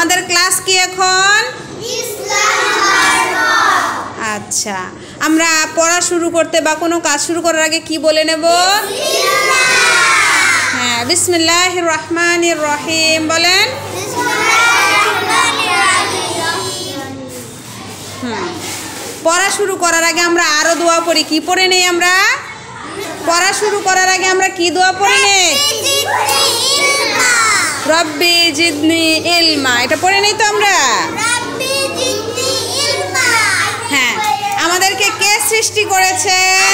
আমাদের ক্লাস কি এখন? আচ্ছা, আমরা পড়া শুরু করতে বা কোনো কাজ শুরু করার আগে কি বলে নেব? হ্যাঁ, বিসমিল্লাহির রহমানির রহিম বলেন। পড়া শুরু করার আগে আমরা আরো দোয়া পড়ি। কি পড়ে নেই আমরা? পড়া শুরু করার আগে আমরা কি দোয়া পড়ে নেই? রব্বি জিদনি ইলমা, এটা পড়ে নেই তো আমরা? হ্যাঁ, আমাদেরকে কে সৃষ্টি করেছেন?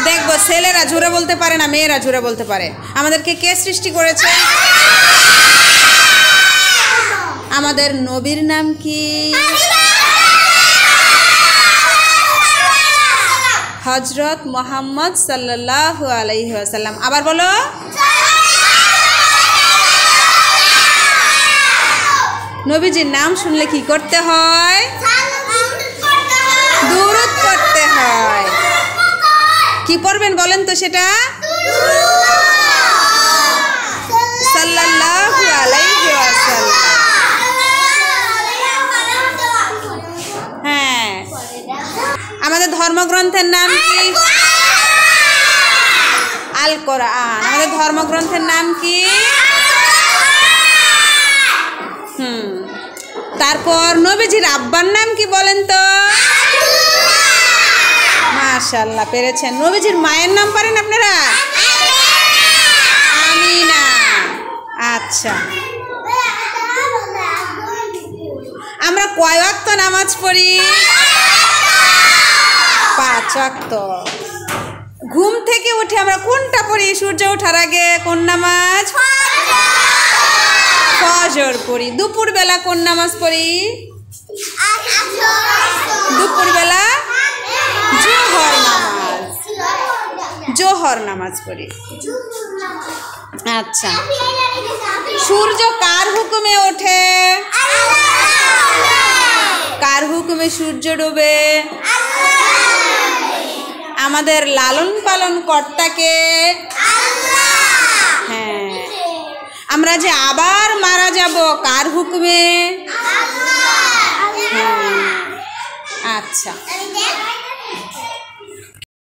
দেখবো ছেলেরা জোরে বলতে পারে না, মেয়েরা জোরে বলতে পারে। আমাদেরকে কে সৃষ্টি করেছে? আমাদের নবীর নাম কি? হযরত মুহাম্মদ সাল্লাল্লাহু আলাইহি ওয়াসাল্লাম। আবার বলো। নবীজির নাম শুনলে কি করতে হয়? দুরূদ পড়তে হয়। কি পড়বেন বলেন তো সেটা? সাল্লাল্লাহু আলাইহি ওয়াসাল্লাম। হ্যাঁ, আমাদের ধর্মগ্রন্থের নাম কি? আল কোরআন। আমাদের ধর্মগ্রন্থের নাম কি? তারপর নবীজির আব্বার নাম কি বলেন তো? মাশাআল্লাহ, পেরেছেন। নবীজির মায়ের নাম পারেন আপনারা? আমিনা। আচ্ছা, আমরা কয় ওয়াক্ত নামাজ পড়ি? 5 ওয়াক্ত। ঘুম থেকে উঠে আমরা কোনটা পড়ি? সূর্য ওঠার আগে কোন নামাজ? ফজর পড়ি। দুপুরবেলা কোন নামাজ পড়ি? দুপুরবেলা জোহর নামাজ। জোহর নামাজ পড়ি। আচ্ছা, সূর্য কার হুকুমে ওঠে? কার হুকুমে সূর্য ডোবে? আমাদের লালন পালন কর্তাকে? হ্যাঁ। আমরা যে আবার মারা যাব কার হুকুমে? হ্যাঁ। আচ্ছা।